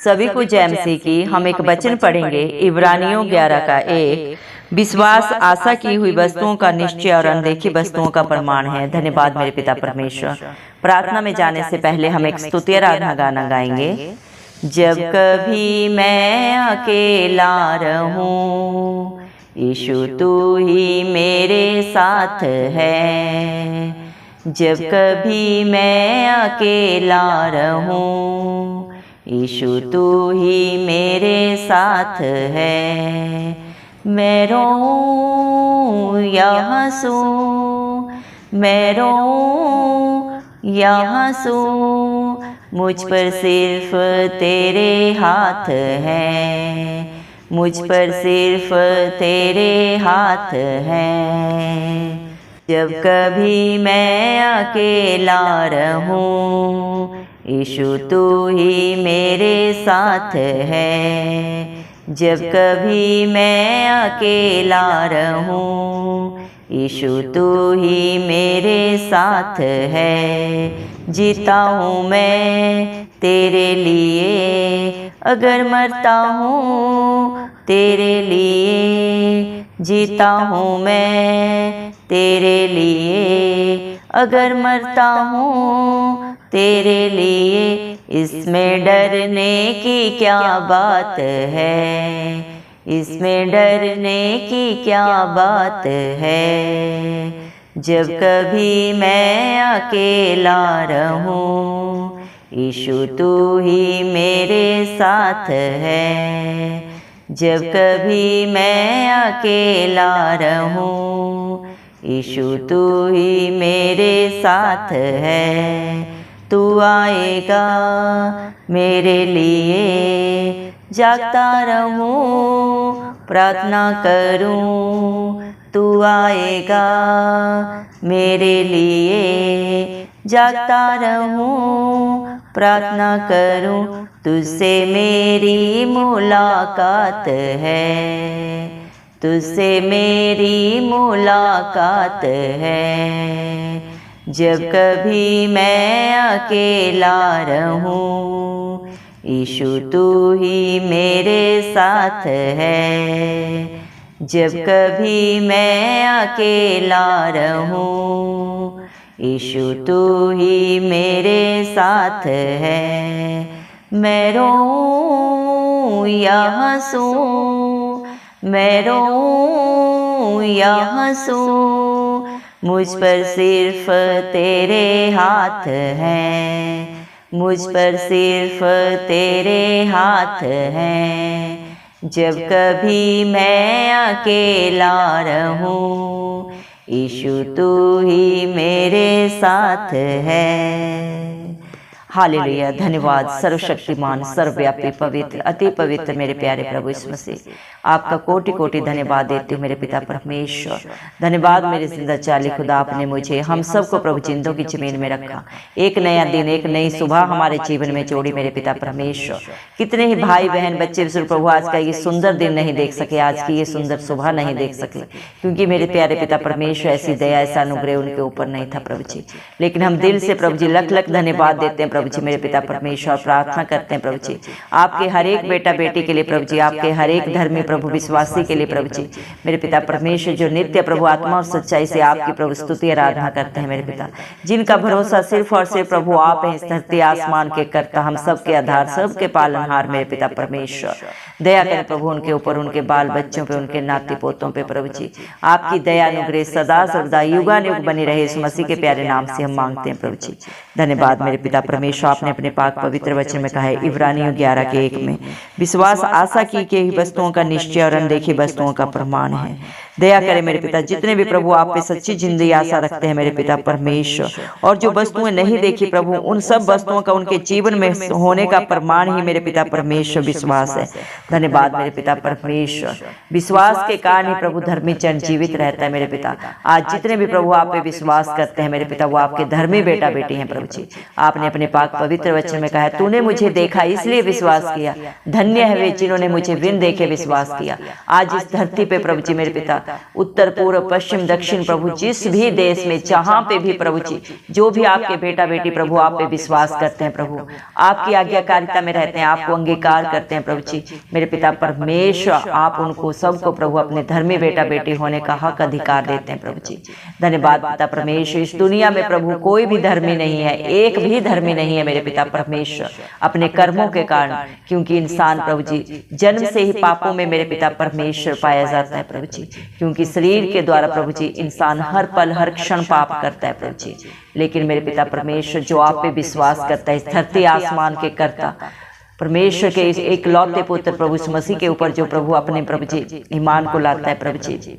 सभी को जय मसीह की। हम एक वचन पढ़ेंगे इब्रानियों 11 का 1। विश्वास आशा की हुई वस्तुओं का निश्चय और अनदेखी वस्तुओं का प्रमाण है। धन्यवाद मेरे पिता परमेश्वर। प्रार्थना में जाने से पहले हम एक स्तुति आराधना गाना गाएंगे। जब कभी मैं अकेला रहूं, यीशु तू ही मेरे साथ है। जब कभी मैं अकेला रहूं, यीशु तू ही मेरे साथ है। मैं रोऊं या हंसूं, मैं रोऊं या हंसूं, मुझ पर सिर्फ तेरे हाथ हैं। मुझ पर सिर्फ तेरे हाथ हैं। जब कभी मैं अकेला रहूं, यीशु तू ही मेरे साथ है। जब कभी मैं अकेला रहूं, यीशु तू ही मेरे साथ है। जीता हूँ मैं तेरे लिए, अगर मरता हूँ तेरे लिए। जीता हूँ मैं तेरे लिए, अगर मरता हूँ तेरे लिए। इसमें डरने की क्या बात है, इसमें डरने की क्या बात है। जब कभी मैं अकेला रहूं, यीशु तू ही मेरे साथ है। जब कभी मैं अकेला रहूं, यीशु तू ही मेरे साथ है। तू आएगा मेरे लिए, जागता रहूं, प्रार्थना करूं। तू आएगा मेरे लिए, जागता रहूं, प्रार्थना करूं। तुझसे मेरी मुलाकात है, तुझसे मेरी मुलाकात है। जब कभी मैं अकेला रहूं, यीशु तू ही मेरे साथ है। जब कभी मैं अकेला रहूं, यीशु तू ही मेरे साथ है। मैं रोऊं या हंसूं, मैं रोऊं या हंसूं, मुझ पर सिर्फ तेरे हाथ हैं। मुझ पर सिर्फ तेरे हाथ हैं। जब कभी मैं अकेला रहूं, यीशु तू ही मेरे साथ है। हालेलुया। धन्यवाद सर्वशक्तिमान, सर्वव्यापी, पवित्र, अति पवित्र मेरे प्यारे प्रभु यीशु मसीह, आपका कोटि कोटि धन्यवाद देती हूँ मेरे पिता परमेश्वर। धन्यवाद मेरे जिंदा चाली खुदा, आपने मुझे हम सबको प्रभु जिंदों की जमीन में रखा। एक नया दिन, एक नई सुबह हमारे जीवन में जोड़ी मेरे पिता परमेश्वर। कितने ही भाई बहन बच्चे विश्व प्रभु आज का ये सुंदर दिन नहीं देख सके, आज की ये सुंदर सुबह नहीं देख सके, क्योंकि मेरे प्यारे पिता परमेश्वर ऐसी दया, ऐसा अनुग्रह उनके ऊपर नहीं था प्रभु जी। लेकिन हम दिल से प्रभु जी लख लख धन्यवाद देते हैं प्रभु जी मेरे पिता परमेश्वर। प्रार्थना करते हैं प्रभु जी आपके हर एक बेटा बेटी के लिए प्रभु जी, आपके हर एक धर्मी प्रभु विश्वासी के लिए प्रभु जी मेरे पिता परमेश्वर, जो नित्य प्रभु आत्मा और सच्चाई से आपकी प्रभु स्तुति आराधना करते हैं मेरे पिता, जिनका भरोसा सिर्फ और सिर्फ प्रभु आप हैं, इस धरती आसमान के कर्ता, हम सबके आधार, सबके पालनहार मेरे पिता परमेश्वर। दया करें प्रभु उनके ऊपर, उनके बाल बच्चों पे, उनके नाती पोतों पे प्रभु जी। आपकी दया अनुग्रह सदा सर्वदा युगानुयुग बनी रहे, इस मसीह के प्यारे नाम से हम मांगते हैं प्रभु जी। धन्यवाद मेरे पिता परमेश्वर। आपने अपने पाक पवित्र वचन में कहा है इब्रानियों 11 के 1 में, विश्वास आशा की वस्तुओं का निश्चय और अनदेखी वस्तुओं का प्रमाण है। दया करें मेरे पिता, जितने भी प्रभु आप पे सच्ची जिंदगी आशा रखते हैं मेरे पिता परमेश्वर, और जो वस्तुएं नहीं देखी प्रभु, उन सब वस्तुओं का उनके जीवन में होने का प्रमाण ही मेरे पिता परमेश्वर विश्वास है। धन्यवाद मेरे पिता परमेश्वर। विश्वास के कारण ही प्रभु धर्मी जन जीवित रहता है मेरे पिता। आज जितने भी प्रभु आप पे विश्वास करते हैं मेरे पिता, वो आपके धर्मी बेटा बेटी हैं प्रभु जी। आपने अपने पाक पवित्र वचन में कहा है, तूने मुझे देखा इसलिए विश्वास किया, धन्य है वे जिन्होंने मुझे बिन देखे विश्वास किया। आज इस धरती पे प्रभु जी मेरे पिता उत्तर पूर्व पश्चिम दक्षिण प्रभु जिस भी देश में जहाँ पे भी प्रभु जी जो भी आपके बेटा बेटी प्रभु आप पे विश्वास करते हैं प्रभु, आपकी आज्ञाकारिता में रहते हैं, आपको अंगीकार करते हैं प्रभु जी मेरे पिता परमेश्वर, आप उनको सबको प्रभु अपने धर्मी बेटा बेटी होने का हक अधिकार देते हैं प्रभु जी। धन्यवाद पिता परमेश्वर। इस दुनिया में प्रभु कोई भी धर्मी नहीं है, एक भी धर्मी नहीं है मेरे पिता परमेश्वर अपने कर्मों के कारण, क्योंकि इंसान प्रभु जी जन्म से ही पापों में मेरे पिता परमेश्वर पाया जाता है प्रभु जी, क्योंकि शरीर के द्वारा प्रभु जी इंसान हर पल हर क्षण पाप करता है प्रभु जी। लेकिन मेरे पिता परमेश्वर जो आप पे विश्वास करता है, इस धरती आसमान के कर्ता परमेश्वर के इस एकलौते पुत्र प्रभु यीशु मसीह के ऊपर जो प्रभु अपने प्रभु जी ईमान को लाता है प्रभु जी,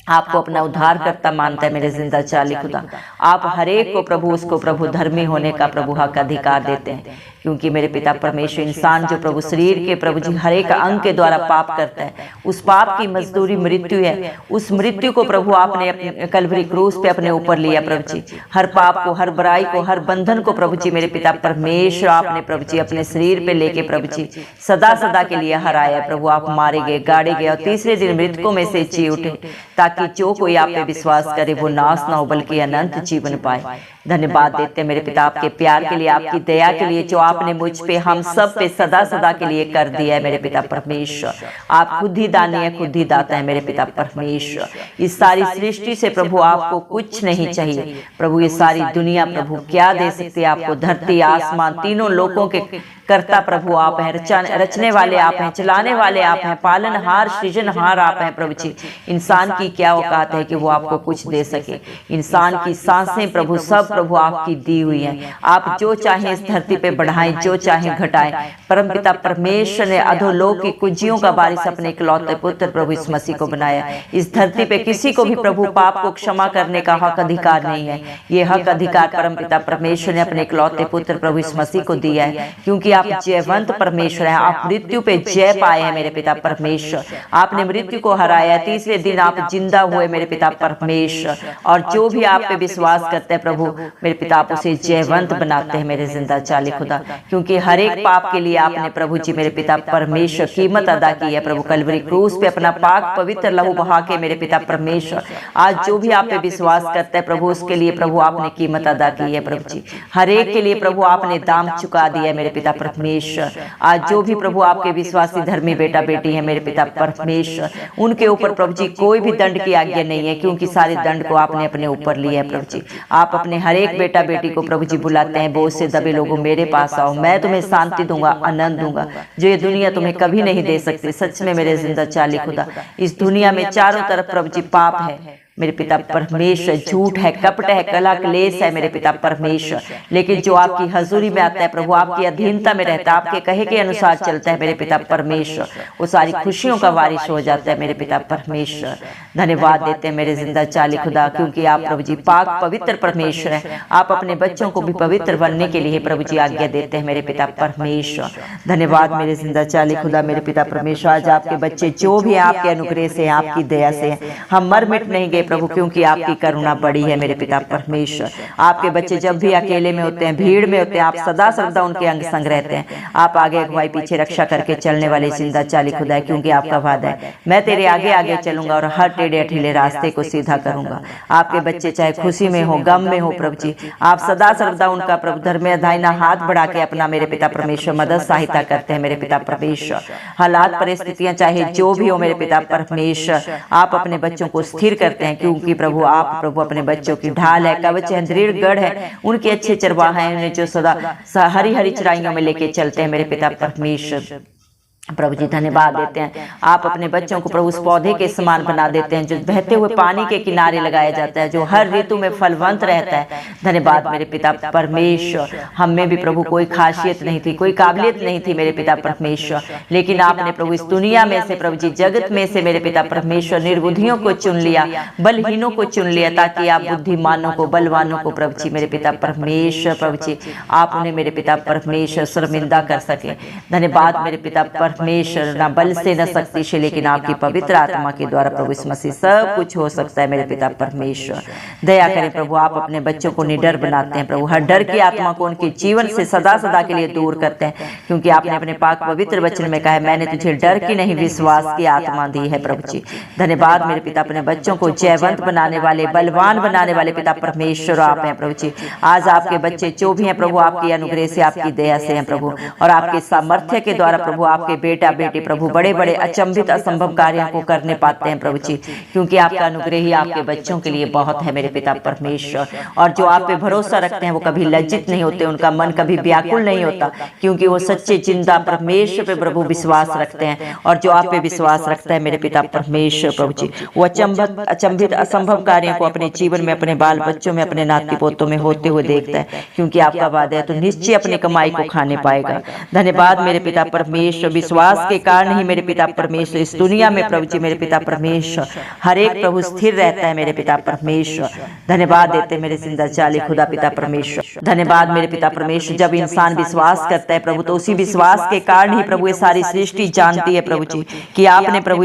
आपको अपना उद्धार करता मानता है मेरे जिंदा चाली खुदा, आप हरेक को प्रभु उसको प्रभु धर्मी होने का प्रभु हक अधिकार देते हैं, क्योंकि मेरे पिता परमेश्वर इंसान जो प्रभु शरीर के प्रभु जी हरेक अंग के द्वारा पाप करता है, उस पाप की मजदूरी मृत्यु है, उस मृत्यु को प्रभु आपने अपने कलवरी क्रूस पे अपने ऊपर लिया प्रभु जी। हर पाप को, हर बुराई को, हर बंधन को प्रभु जी मेरे पिता परमेश्वर आपने प्रभु जी अपने शरीर पे लेके प्रभु जी सदा सदा के लिए हराया प्रभु। आप मारे गए, गाड़े गए और तीसरे दिन मृतकों में से जी उठे, ताकि जो कोई आप पे विश्वास करे वो नाश ना हो बल्कि अनंत जीवन पाए। धन्यवाद देते हैं मेरे पिता आपके प्यार के लिए, आपकी दया के लिए जो आपने मुझ पे हम सब पे सदा सदा के लिए कर दिया है मेरे पिता परमेश्वर। आप खुद ही दानी है, खुद ही दाता है मेरे पिता परमेश्वर। इस सारी सृष्टि से प्रभु आपको कुछ नहीं चाहिए प्रभु, ये सारी दुनिया प्रभु क्या दे सकते हैं आपको, धरती आसमान तीनों लोगों के करता प्रभु आप हैं, रचने वाले आप हैं, चलाने वाले आप हैं, पालनहार सृजनहार आप हैं प्रभु जी। इंसान की क्या औकात है कि वो आपको कुछ दे सके, इंसान की सांसें प्रभु सब प्रभु आपकी दी हुई हैं, आप जो चाहें इस धरती पे बढ़ाएं, जो चाहें घटाएं। परमपिता परमेश्वर ने अधोलोक की कुंजियों का वारिस अपने इकलौते पुत्र प्रभु इस मसीह को बनाया। इस धरती पे किसी को भी प्रभु पाप को क्षमा करने का हक अधिकार नहीं है, ये हक अधिकार परमपिता परमेश्वर ने अपने इकलौते पुत्र प्रभु इस मसीह को दिया है, क्योंकि आप जयवंत परमेश्वर हैं, आप मृत्यु पे जय पाए हैं मेरे पिता परमेश्वर। आपने मृत्यु को हराया, तीसरे दिन आप जिंदा हुए मेरे पिता परमेश्वर, और जो भी आप पे विश्वास करते हैं प्रभु मेरे पिता आप उसे जयवंत बनाते हैं मेरे जिंदा चाली खुदा, क्योंकि हर एक पाप के लिए आपने प्रभु जी मेरे पिता परमेश्वर कीमत अदा की है प्रभु। कलवरी क्रूस पे अपना पाक पवित्र लहू बहा के मेरे पिता परमेश्वर आज जो भी आप पे विश्वास करते हैं प्रभु उसके लिए प्रभु आपने कीमत अदा की है प्रभु जी। हर एक के लिए प्रभु आपने दाम चुका दिया है मेरे पिता परमेश्वर। आज जो भी प्रभु आपके विश्वासी धर्मी बेटा बेटी है मेरे पिता परमेश्वर, उनके ऊपर प्रभु जी कोई भी दंड की आज्ञा नहीं है, क्योंकि सारे दंड को आपने अपने ऊपर लिया है प्रभु जी। आप अपने हर एक बेटा बेटी को प्रभु जी बुलाते हैं, बोझ से दबे लोगों मेरे पास आओ, मैं तुम्हें शांति दूंगा, आनंद दूंगा जो ये दुनिया तुम्हें कभी नहीं दे सकती। सच में मेरे जिंदा चाली खुदा, इस दुनिया में चारों तरफ प्रभु जी पाप है मेरे पिता परमेश्वर, झूठ है, कपट है, कलह क्लेश है मेरे पिता परमेश्वर, लेकिन जो आपकी हजूरी में आता है प्रभु, आपकी अधीनता में रहता है, आपके कहे के अनुसार चलता है मेरे पिता परमेश्वर, वो सारी खुशियों का वारिस हो जाता है मेरे पिता परमेश्वर। धन्यवाद देते हैं मेरे जिंदा चाली खुदा, क्योंकि आप प्रभु जी पाक पवित्र परमेश्वर है। आप अपने बच्चों को भी पवित्र बनने के लिए प्रभु जी आज्ञा देते हैं मेरे पिता परमेश्वर। धन्यवाद मेरे जिंदा चाली खुदा मेरे पिता परमेश्वर। आज आपके बच्चे जो भी आपके अनुग्रह से, आपकी दया से, हम मर मिट नहीं गए प्रभु, क्योंकि आपकी करुणा बड़ी है मेरे पिता परमेश्वर। आपके बच्चे जब भी अकेले में होते हैं, भीड़ में होते हैं, आप सदा सर्वदा उनके अंग संग रहते हैं। आप आगे अगुवाई पीछे रक्षा करके चलने वाले जिंदा चाली खुदा है, क्योंकि आपका वादा है मैं तेरे आगे आगे चलूंगा और हर टेढ़े अठीले रास्ते को सीधा करूंगा। आपके बच्चे चाहे खुशी में हो, गम में हो प्रभु जी, आप सदा सर्वदा उनका प्रभु धर्म दाहिना हाथ बढ़ा के अपना मेरे पिता परमेश्वर मदद सहायता करते हैं मेरे पिता परमेश्वर। हालात परिस्थितियां चाहे जो भी हो मेरे पिता परमेश्वर, आप अपने बच्चों को स्थिर करते हैं, क्योंकि प्रभु आप प्रभु अपने बच्चों की ढाल है, कवच है, दृढ़ गढ़ है, उनके अच्छे चरवाहा हैं, उन्हें जो सदा हरी हरी चराइयों में लेके चलते हैं मेरे पिता परमेश्वर। प्रभु जी धन्यवाद देते हैं, आप अपने बच्चों को प्रभु उस पौधे के समान बना देते हैं जो बहते हुए पानी के किनारे लगाया जाता है, जो हर ऋतु में फलवंत रहता है। धन्यवाद मेरे पिता परमेश्वर। हम में भी प्रभु कोई खासियत नहीं थी, कोई काबिलियत नहीं थी मेरे पिता परमेश्वर, लेकिन आपने प्रभु इस दुनिया में से प्रभु जी जगत में से मेरे पिता परमेश्वर निर्बुद्धियों को चुन लिया, बलहीनों को चुन लिया, ताकि आप बुद्धिमानों को, बलवानों को प्रभु जी मेरे पिता परमेश्वर प्रभु जी आप उन्हें मेरे पिता परमेश्वर शर्मिंदा कर सके। धन्यवाद मेरे पिता परमेश्वर, ना बल से न शक्ति से, लेकिन आपकी पवित्र आत्मा के द्वारा प्रभु इस मसीह सब कुछ हो सकता है मेरे पिता परमेश्वर। दया करें प्रभु, आप अपने बच्चों को निडर बनाते हैं प्रभु, हर डर की आत्मा को उनके जीवन से सदा सदा के लिए दूर करते हैं, क्योंकि आपने अपने पाक पवित्र वचन में कहा है, मैंने तुझे डर की नहीं विश्वास की आत्मा दी है प्रभु जी। धन्यवाद मेरे पिता, अपने बच्चों को जयवंत बनाने वाले, बलवान बनाने वाले पिता परमेश्वर आप हैं प्रभु जी। आज आपके बच्चे जो भी हैं प्रभु, आपकी अनुग्रह से, आपकी दया से हैं प्रभु, और आपके सामर्थ्य के द्वारा प्रभु आपके बेटा बेटी प्रभु बड़े बड़े अचंभित असंभव कार्यों को करने पाते हैं प्रभु जी, क्योंकि आपका अनुग्रह ही आपके बच्चों के लिए बहुत है मेरे पिता परमेश्वर। और जो आप पे भरोसा रखते हैं वो कभी लज्जित नहीं होते, उनका मन कभी व्याकुल नहीं होता, क्योंकि वो सच्चे जिंदा परमेश्वर पे प्रभु विश्वास रखते हैं। और जो आप पे विश्वास रखता है मेरे पिता परमेश्वर प्रभु जी, वो अचंभित असंभव कार्यों को अपने जीवन में, अपने बाल बच्चों में, अपने नाती पोतों में होते हुए देखता है, क्योंकि आपका वादा है तो निश्चय अपनी कमाई को खाने पाएगा। धन्यवाद मेरे पिता परमेश्वर, विश्वास के कारण ही मेरे पिता परमेश्वर इस दुनिया में प्रभु जी मेरे पिता परमेश्वर हर एक प्रभु स्थिर रहता है मेरे पिता परमेश्वर। धन्यवाद देते मेरे जिंदा चाली खुदा पिता परमेश्वर। धन्यवाद मेरे पिता परमेश्वर, जब इंसान विश्वास करता है प्रभु तो उसी विश्वास के कारण ही प्रभु ये सारी सृष्टि जानती है प्रभु जी कि आपने प्रभु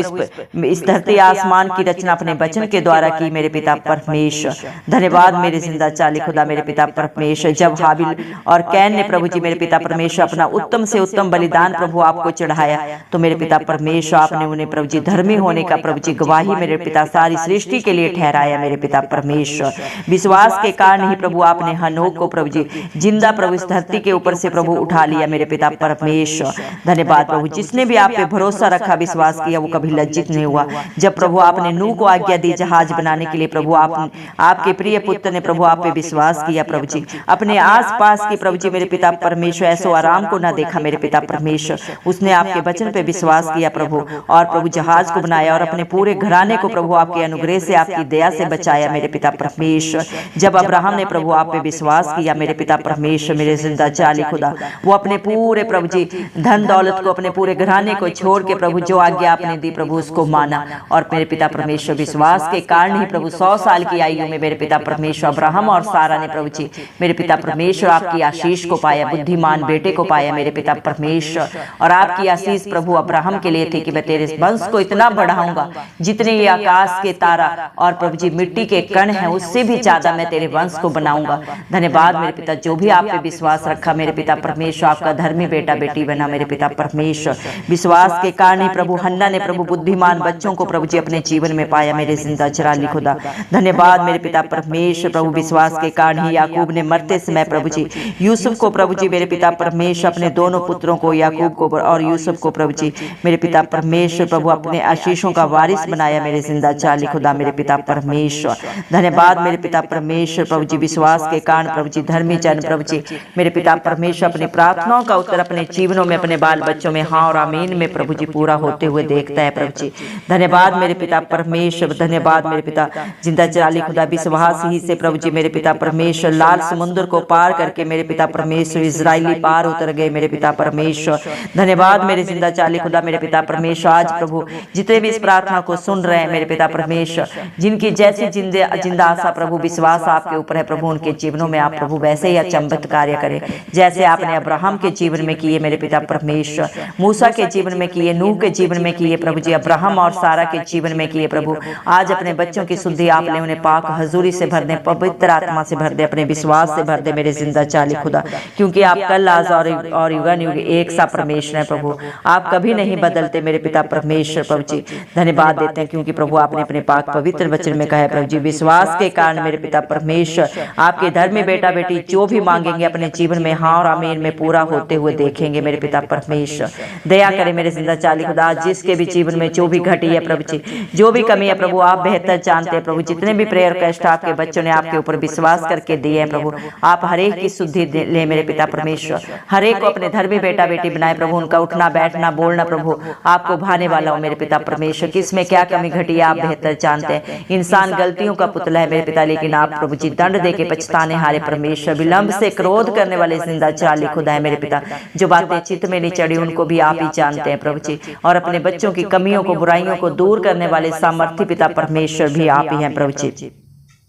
इस धरती आसमान की रचना अपने वचन के द्वारा की मेरे पिता परमेश्वर। धन्यवाद मेरे जिंदा चाली खुदा मेरे पिता परमेश्वर, जब हाबिल और कैन ने प्रभु जी मेरे पिता परमेश्वर अपना उत्तम से उत्तम बलिदान प्रभु आपको चढ़ाया, तो मेरे पिता परमेश्वर आपने उन्हें प्रभु जी धर्मी होने का प्रभु जी गवाही मेरे पिता सारी सृष्टि के लिए ठहराया मेरे पिता परमेश्वर। विश्वास के कारण ही प्रभु आपने हनोक को प्रभु जी जिंदा प्रभु इस धरती के ऊपर से प्रभु उठा लिया मेरे पिता परमेश्वर। धन्यवाद प्रभु, जिसने भी आप पे भरोसा रखा, विश्वास किया, वो कभी लज्जित नहीं हुआ। जब प्रभु आपने नूह को आज्ञा दी जहाज बनाने के लिए प्रभु आपके प्रिय पुत्र ने प्रभु आप पे विश्वास किया प्रभु जी, अपने आसपास की प्रभु जी मेरे पिता परमेश्वर ऐसो आराम को ना देखा मेरे पिता परमेश्वर, उसने आपके वचन पे विश्वास किया प्रभु, और प्रभु जहाज को बनाया और अपने पूरे घराने को प्रभु आपके अनुग्रह से, आपकी दया से बचाया मेरे पिता परमेश्वर। जब अब्राहम ने प्रभु आप पे विश्वास किया मेरे पिता परमेश्वर मेरे जिंदा चाली खुदा, वो अपने पूरे प्रभु जी धन दौलत को, अपने पूरे घराने को छोड़ के प्रभु जो आज्ञा आपने दी प्रभु उसको माना, और मेरे पिता परमेश्वर विश्वास के कारण ही प्रभु 100 साल की आयु में मेरे पिता परमेश्वर अब्राहम और सारा ने प्रभु जी मेरे पिता परमेश्वर आपकी आशीष को पाया, बुद्धिमान बेटे को पाया मेरे पिता परमेश्वर। और आपकी आशीष प्रभु अब्राहम के लिए थी कि मैं तेरे वंश को इतना बढ़ाऊंगा जितने ये आकाश के तारा और प्रभु जी मिट्टी के कण हैं उससे भी ज्यादा मैं तेरे वंश को बनाऊंगा। धन्यवाद मेरे पिता, जो भी आप पे विश्वास रखा मेरे पिता परमेश्वर आपका धर्मी बेटा बेटी बना मेरे पिता परमेश्वर। विश्वास के कारण ही प्रभु हन्ना ने प्रभु बुद्धिमान बच्चों को प्रभु जी अपने जीवन में पाया मेरे जिंदा चराली खुदा। धन्यवाद मेरे पिता परमेश्वर, प्रभु विश्वास के कारण ही याकूब ने मरते समय प्रभु जी यूसुफ को प्रभु जी मेरे पिता परमेश्वर अपने दोनों पुत्रों को याकूब को और यूसुफ को प्रभु जी मेरे पिता परमेश्वर प्रभु अपने आशीषों का वारिस बनाया मेरे जिंदा चाली खुदा मेरे पिता परमेश्वर। धन्यवाद मेरे पिता परमेश्वर, प्रभु जी विश्वास के कारण प्रभु जी धर्मी जन प्रभु जी मेरे पिता परमेश्वर अपनी प्रार्थनाओं का उत्तर अपने जीवनों में, अपने बाल बच्चों में हाँ और आमीन में प्रभु जी पूरा होते हुए देखता है प्रभु जी। धन्यवाद मेरे पिता परमेश्वर, धन्यवाद मेरे पिता जिंदा चराली खुदा, विश्वास ही से प्रभु जी मेरे पिता परमेश्वर लाल समुद्र को पार करके मेरे पिता परमेश्वर इजरायली पार उतर गए मेरे पिता परमेश्वर। धन्यवाद मेरे जिंदा चाली खुदा मेरे पिता परमेश्वर, आज प्रभु जितने भी इस प्रार्थना को सुन रहे हैं मेरे पिता परमेश्वर, जिनकी जैसी जिंदा आशा प्रभु विश्वास आपके ऊपर है प्रभु, उनके जीवनों में आप प्रभु वैसे ही अचंभित कार्य करें जैसे आपने अब्राहम के जीवन में किए मेरे पिता परमेश्वर, मूसा के जीवन में किए, नूह के जीवन में किए प्रभु जी, अब्राहम और सारा के जीवन में किए प्रभु। आज अपने बच्चों की शुद्धि आपने उन्हें पाक हजूरी से भर दे, पवित्र आत्मा से भर दे, अपने विश्वास से भर दे मेरे जिंदा चाली खुदा, क्योंकि आप कल आज और युगान युग एक सा परमेश्वर है प्रभु, आप कभी नहीं बदलते मेरे पिता परमेश्वर प्रभु जी। धन्यवाद देते हैं क्योंकि प्रभु आपने अपने पाक पवित्र वचन में कहा है प्रभु जी विश्वास के कारण मेरे पिता परमेश्वर आपके धर्मी बेटा बेटी जो भी मांगेंगे अपने जीवन में हाँ और आमीन में पूरा होते हुए देखेंगे मेरे पिता परमेश्वर। दया करें मेरे जिंदा चाली खुदा, जिसके भी जीवन में जो भी घटी है प्रभु जी, जो भी कमी है प्रभु आप बेहतर जानते हैं प्रभु। जितने भी प्रेयर कष्ट आपके बच्चों ने आपके ऊपर विश्वास करके दिए हैं प्रभु, आप हर एक की शुद्धि ले मेरे पिता परमेश्वर, हर एक को अपने धर्मी बेटा बेटी बनाए प्रभु, उनका उठना बैठना बोलना प्रभु आपको भाने वाला हो मेरे पिता परमेश्वर। किसमें क्या कमी घटी है आप बेहतर जानते हैं। इंसान गलतियों का पुतला है मेरे पिता, लेकिन आप प्रभु जी दंड दे के पछताने हारे परमेश्वर, विलंब से क्रोध करने वाले जिंदा चाली खुदा है मेरे पिता। जो बातें चित्त में नहीं चढ़ी उनको भी आप ही जानते हैं प्रभु जी, और अपने बच्चों की कमियों को बुराइयों को दूर करने वाले सामर्थ्य पिता परमेश्वर भी आप ही हैं प्रभु जी।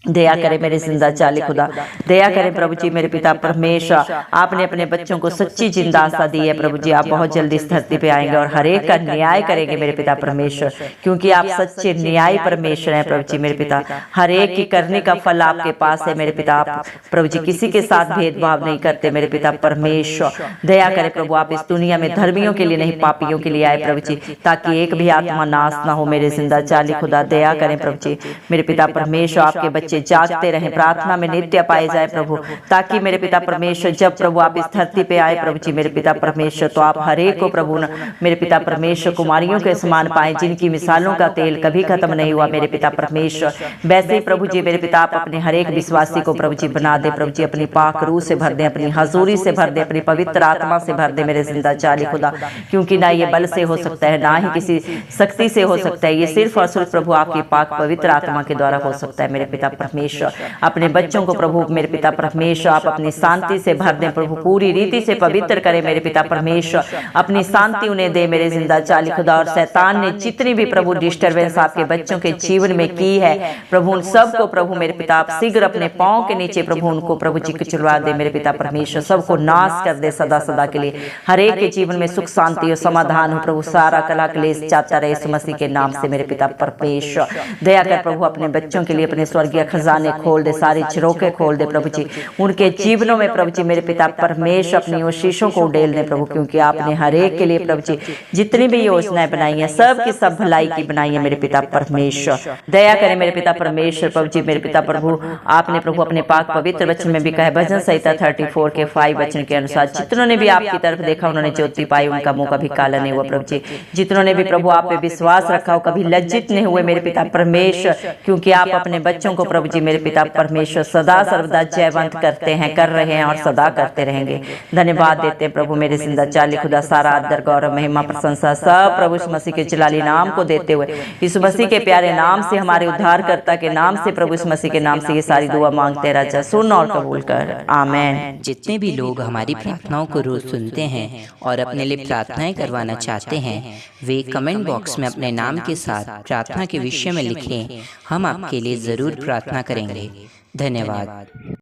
दया करें मेरे जिंदा चाली खुदा, दया करें प्रभु जी मेरे पिता परमेश्वर। आपने अपने बच्चों को सच्ची जिंदा आशा दी है प्रभु जी। आप बहुत जल्दी इस धरती पे आएंगे और हर एक का न्याय करेंगे मेरे पिता परमेश्वर, क्योंकि आप सच्चे न्याय परमेश्वर हैं प्रभु जी मेरे पिता। हर एक की करने का फल आपके पास है मेरे पिता। आप प्रभु जी किसी के साथ भेदभाव नहीं करते मेरे पिता परमेश्वर। दया करें प्रभु, आप इस दुनिया में धर्मियों के लिए नहीं पापियों के लिए आए प्रभु जी, ताकि एक भी आत्मा नाश ना हो मेरे जिंदा चाली खुदा। दया करें प्रभु जी मेरे पिता परमेश्वर, आपके बच्चे जागते रहें, प्रार्थना में नित्य पाए जाए प्रभु, ताकि मेरे पिता परमेश्वर जब प्रभु आप इस धरती पे आए प्रभु जी मेरे पिता परमेश्वर, तो आप हर एक को प्रभु मेरे पिता परमेश्वर कुमारियों के समान पाए, जिनकी मिसालों का तेल कभी खत्म नहीं हुआ मेरे पिता परमेश्वर। वैसे ही प्रभु जी मेरे पिता आप अपने हर एक विश्वासी को प्रभु जी बना दे प्रभु जी, अपनी पाक रूह से भर दे, अपनी हजूरी से भर दे, अपनी पवित्र आत्मा से भर दे मेरे जिंदा चाली खुदा। क्योंकि ना ये बल से हो सकता है, ना ही किसी शक्ति से हो सकता है, ये सिर्फ और सिर्फ प्रभु आपकी पाक पवित्र आत्मा के द्वारा हो सकता है मेरे पिता परमेश्वर। अपने बच्चों को प्रभु मेरे पिता परमेश्वर आप अपनी शांति से भर दें प्रभु, पूरी रीति से पवित्र करें मेरे पिता परमेश्वर। अपनी शांति उन्हें दे मेरे जिंदा चाली खुदा। और शैतान ने जितनी भी प्रभु डिस्टर्बेंस आपके बच्चों के जीवन में की है प्रभु, उन सबको प्रभु मेरे पिता आप शीघ्र अपने पांव के नीचे प्रभु उनको प्रभु जी कुचलवा दे मेरे पिता परमेश्वर। सबको नाश कर दे सदा सदा के लिए। हर एक के जीवन में सुख शांति और समाधान हो प्रभु, सारा कला क्लेश जाता रहे यीशु मसीह के नाम से मेरे पिता परमेश्वर। दया कर प्रभु अपने बच्चों के लिए अपने स्वर्गीय खजाने खोल दे, सारी झरोके खोल दे प्रभु जी उनके जीवनों में प्रभु जी मेरे पिता परमेश्वर। अपनी आशीषों को उड़ेल दे प्रभु, क्योंकि आपने हर एक के लिए प्रभु जी जितनी भी योजनाएं बनाई हैं सब की सब भलाई की बनाई है मेरे पिता परमेश्वर। दया करें मेरे पिता परमेश्वर प्रभु जी मेरे पिता प्रभु। आपने प्रभु अपने पाक पवित्र वचन में भी कहा, भजन संहिता 34 के 5 वचन के अनुसार, जितनों ने भी आपकी तरफ देखा उन्होंने ज्योति पाई, उनका मुंह कभी काला नहीं हुआ प्रभु जी। जितनों ने भी प्रभु आप पे विश्वास रखा हो कभी लज्जित नहीं हुए मेरे पिता परमेश्वर, क्योंकि आप अपने बच्चों को प्रभु जी मेरे पिता परमेश्वर सदा सर्वदा जयवंत करते हैं, कर रहे हैं और सदा करते रहेंगे। धन्यवाद देते हैं प्रभु मेरे जिंदा चाली खुदा। सारा आदर गौरव महिमा प्रशंसा सब प्रभु यीशु मसीह के जलाली नाम को देते हुए, यीशु मसीह के प्यारे नाम से, हमारे उद्धारकर्ता के नाम से, प्रभु यीशु मसीह के नाम से ये सारी दुआ मांगते हैं राजा, सुन और कबूल कर, आमीन। जितने भी लोग हमारी प्रार्थनाओं को रोज सुनते हैं और अपने लिए प्रार्थनाएं करवाना चाहते हैं, वे कमेंट बॉक्स में अपने नाम के साथ प्रार्थना के विषय में लिखें। हम आपके लिए जरूर प्रार्थना करेंगे। धन्यवाद।